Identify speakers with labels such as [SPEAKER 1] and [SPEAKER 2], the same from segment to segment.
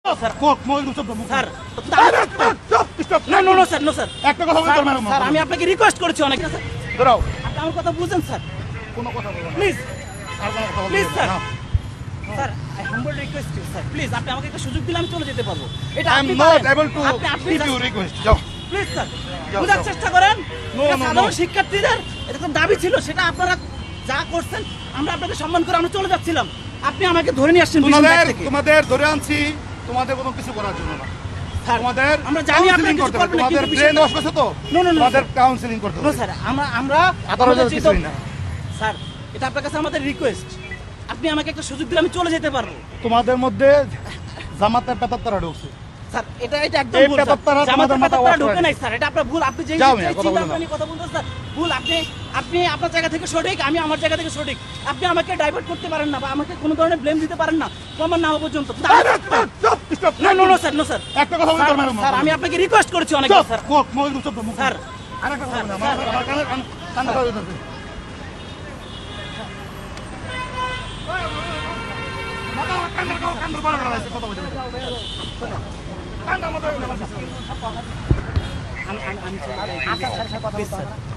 [SPEAKER 1] Sir আমি আপনাকে request করেছি অনেক স্যার আমার কথা বুঝেন স্যার
[SPEAKER 2] কোনো কথা বলবেন না
[SPEAKER 1] প্লিজ
[SPEAKER 2] আর কোনো কথা
[SPEAKER 1] প্লিজ
[SPEAKER 2] বলবেন
[SPEAKER 1] স্যার
[SPEAKER 2] না
[SPEAKER 1] sir I humble request you sir please আপনি আমাকে একটা সুযোগ দিলে আমি চলে যেতে পারবো এটা
[SPEAKER 2] I am
[SPEAKER 1] আপনি
[SPEAKER 2] not
[SPEAKER 1] পারেন।
[SPEAKER 2] able to
[SPEAKER 1] আপনি
[SPEAKER 2] give you request যাও
[SPEAKER 1] প্লিজ স্যার
[SPEAKER 2] যাও,
[SPEAKER 1] বোঝার
[SPEAKER 2] যাও।
[SPEAKER 1] চেষ্টা করেন
[SPEAKER 2] No,
[SPEAKER 1] এটা
[SPEAKER 2] no,
[SPEAKER 1] সাধারণ
[SPEAKER 2] no.
[SPEAKER 1] শিক্ষার্থীদের এরকম দাবি ছিল সেটা আপনারা যা করছেন আমরা আপনাকে সম্মান করে আমরা চলে যাচ্ছিলাম আপনি আমাকে ধরে নিয়ে আসছেন পিছন দিক থেকে।
[SPEAKER 2] তোমাদের ধরে আনছি তোমাদের কোনো কিছু করার জন্য না
[SPEAKER 1] স্যার,
[SPEAKER 2] তোমাদের
[SPEAKER 1] আমরা জানি আপনারা
[SPEAKER 2] কাউন্সেলিং
[SPEAKER 1] কিছু
[SPEAKER 2] করতে হবে
[SPEAKER 1] করবেন না,
[SPEAKER 2] তোমাদের
[SPEAKER 1] কিন্তু
[SPEAKER 2] ব্রেন
[SPEAKER 1] বিষয়টা-
[SPEAKER 2] ওয়াশ করছে তো
[SPEAKER 1] No, no, no,
[SPEAKER 2] তোমাদের
[SPEAKER 1] sir.
[SPEAKER 2] কাউন্সেলিং করতে
[SPEAKER 1] নো
[SPEAKER 2] হবে
[SPEAKER 1] স্যার আমরা
[SPEAKER 2] আদালতের
[SPEAKER 1] আমাদের
[SPEAKER 2] কিছুই
[SPEAKER 1] চিন্তা-
[SPEAKER 2] না।
[SPEAKER 1] স্যার এটা আপনার কাছে আমাদের রিকোয়েস্ট আপনি আমাকে একটা সুযোগ দিলে আমি চলে যেতে পারবো
[SPEAKER 2] তোমাদের মধ্যে জামাতের পেতাত্তারা ঢুকছে
[SPEAKER 1] স্যার এটা একদম
[SPEAKER 2] এই
[SPEAKER 1] ভুল স্যার।
[SPEAKER 2] পেতাত্তারা
[SPEAKER 1] জামাতের
[SPEAKER 2] তোমাদের মাথা
[SPEAKER 1] পেতাত্তারা
[SPEAKER 2] wash
[SPEAKER 1] ঢোকে
[SPEAKER 2] করে
[SPEAKER 1] নাই স্যার এটা আপনার ভুল আপনি যেই
[SPEAKER 2] যাও
[SPEAKER 1] যে
[SPEAKER 2] মিয়া, কথা
[SPEAKER 1] চিন্তা
[SPEAKER 2] বলো না।
[SPEAKER 1] ভাবনা কথা বলতেছেন স্যার ভুল আপনি আপনার জায়গা থেকে সঠিক আমি আমার জায়গা থেকে সঠিক আপনি আমাকে ডাইভার্ট করতে পারেন না বা আমাকে কোনো ধরনের ব্লেম দিতে পারেন না প্রমাণ না হওয়া পর্যন্ত নো স্যার নো স্যার
[SPEAKER 2] একটা কথা বলতে পারবেন
[SPEAKER 1] স্যার আমি আপনাকে রিকোয়েস্ট করেছি অনেক স্যার স্যার
[SPEAKER 2] আরেকটা কথা বলতে আমার কানে কথা বলতে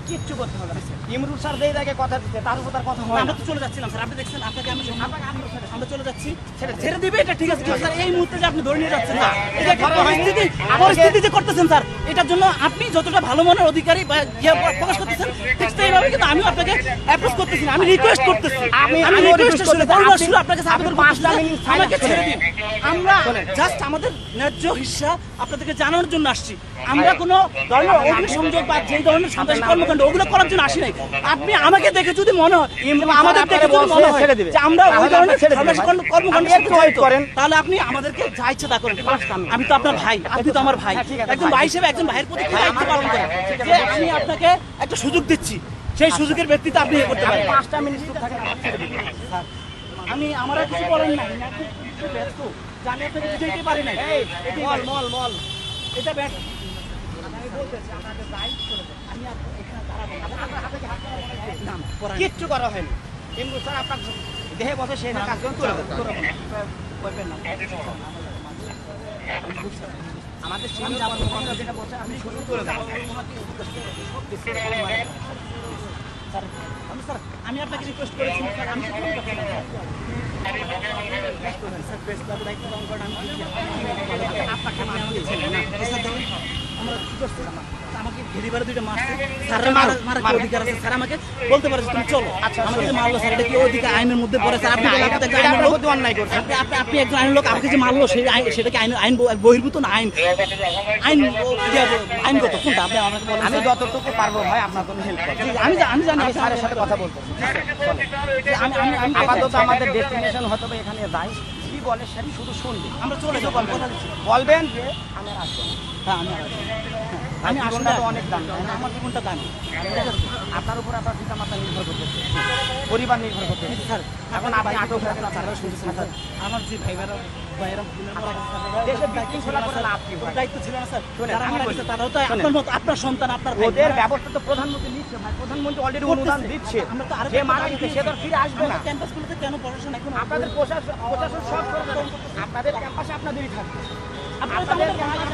[SPEAKER 1] কিচ্ছু করতে হবে না
[SPEAKER 3] ইমরুল স্যার যেই জায়গায় কথা দিচ্ছে তার উপর তার কথা হয় না।
[SPEAKER 1] আমরা তো চলে যাচ্ছিলাম স্যার আপনি দেখছেন আপনাকে আমি আমরা চলে যাচ্ছি ছেড়ে দিবে এটা ঠিক আছে কিন্তু স্যার এই মুহূর্তে যে আপনি ধরে নিয়ে যাচ্ছেন না এটা একটা পরিস্থিতি যে করতেছেন স্যার এটার জন্য আপনি যতটা ভালো মনের অধিকারী বা প্রকাশ করতেছেন ঠিক সেইভাবে কিন্তু আমি আপনাকে অ্যাপ্রোচ করতেছি না আমি রিকোয়েস্ট করতেছি আমি রিকোয়েস্ট আসলে আপনাকে সাহায্য করতে আমাকে ছেড়ে দিন আমরা জাস্ট আমাদের ন্যায্য হিস্সা আপনাদেরকে জানানোর জন্য আসছি আমরা কোনো ধরনের অগ্নিসংযোগ বা যেই ধরনের সন্ত্রাসী কর্মকাণ্ড ওগুলো করার জন্য আসি নাই আপনি আমাকে দেখে যদি মনে হয় আমাদের দেখে যদি মনে হয় যে আমরা ওই ধরনের সন্ত্রাসী কর্মকাণ্ড করেন তাহলে আপনি আমাদেরকে যা ইচ্ছে তা করেন আমি তো আপনার ভাই আপনি তো আমার ভাই একজন ভাই হিসেবে একজন ভাইয়ের প্রতি দায়িত্ব পালন করেন যে আমি আপনাকে একটা সুযোগ দিচ্ছি সেই সুযোগের ব্যক্তিতে আপনি করতে পারেন
[SPEAKER 3] 5টা মিনিট চুপ থাকেন আমার ছেড়ে দিবেন।
[SPEAKER 1] আমি আমার আর কিছু বলেন নাই আমি একটু ব্যস্ত জানি আপনাকে বুঝাইতে পারি নাই
[SPEAKER 3] মল
[SPEAKER 1] এটা ব্যাস আমি বলতেছি আমাদের রাইট করে দেন আমি আর এখানে দাঁড়াবো
[SPEAKER 3] কিচ্ছু করা হয়নি ইমরুল স্যার আপনার দেহে বসে সেই না কাজ করে আমাদের সেই যেটা বসে আপনি শুরু করে দেন
[SPEAKER 1] স্যার আমি আপনাকে রিকোয়েস্ট করেছি স্যার আমি স্যার প্রেস ক্লাবের দায়িত্ব পালন করেন আমি আপনাকে আমাদের ছেলে না স্যার দেখুন আমরা কি করছি আমাকে ঘেরিবারে দুইটা মারছে স্যারের মারা কি অধিকার আছে স্যার আমাকে বলতে পারে তুমি চলো আমাকে যে মারলো স্যার এটা কি অধিকার আইনের মধ্যে পড়ে স্যার আপনি
[SPEAKER 3] অন্যায় করছেন
[SPEAKER 1] আপনি একজন আইনের লোক আমাকে যে মারলো সেটা কি আইন বহির্ভূত না আইনগত কোনটা আপনি আমাকে বলেন
[SPEAKER 3] আমি যতটুকু পারবো ভাই আপনার জন্য হেল্প করব
[SPEAKER 1] আমি জানি
[SPEAKER 3] আমি স্যারের সাথে কথা বলবো
[SPEAKER 1] আমি
[SPEAKER 3] আপাতত আমাদের ডেস্টিনেশন হতে হবে এখানে যাই কি বলে সেটা শুধু শুনবে
[SPEAKER 1] আমরা চলে যাবো কথা দিচ্ছি
[SPEAKER 3] বলবেন যে আমি আর আসবো না।
[SPEAKER 1] হ্যাঁ আমি
[SPEAKER 3] জীবনটা তো অনেক দাম তাই না?
[SPEAKER 1] আমার জীবনটা দামি
[SPEAKER 3] আপনার উপর আপনার পিতা মাতা নির্ভর করতেছে পরিবার নির্ভর করতেছে
[SPEAKER 1] স্যার
[SPEAKER 3] এখন আপনি আটক হয়ে গেলেন,
[SPEAKER 1] আপনারা শুনছেন স্যার আমার যে ভাইয়েরা
[SPEAKER 3] দেশে বিশৃঙ্খলা করে লাভ কি ভাই?
[SPEAKER 1] দায়িত্ব ছিল না স্যার
[SPEAKER 3] শোনেন,
[SPEAKER 1] যারা
[SPEAKER 3] আমি
[SPEAKER 1] মারা
[SPEAKER 3] বলি।
[SPEAKER 1] গেছে তারাও তো
[SPEAKER 3] শোনেন।
[SPEAKER 1] আপনার মতো আপনার সন্তান আপনার ভাই
[SPEAKER 3] ওদের ব্যবস্থা তো প্রধানমন্ত্রী নিচ্ছে ভাই প্রধানমন্ত্রী অলরেডি অনুদান দিচ্ছে
[SPEAKER 1] আমরা তো আরো
[SPEAKER 3] যে মারা গেছে সে তো আর ফিরে আসবে না
[SPEAKER 1] ক্যাম্পাসগুলোতে কেন প্রশাসন এখন
[SPEAKER 3] আপনাদের প্রশাসন সব করে দেবে। আপনাদের ক্যাম্পাসে আপনাদেরই থাকবে
[SPEAKER 1] আপনারা তো আমাদের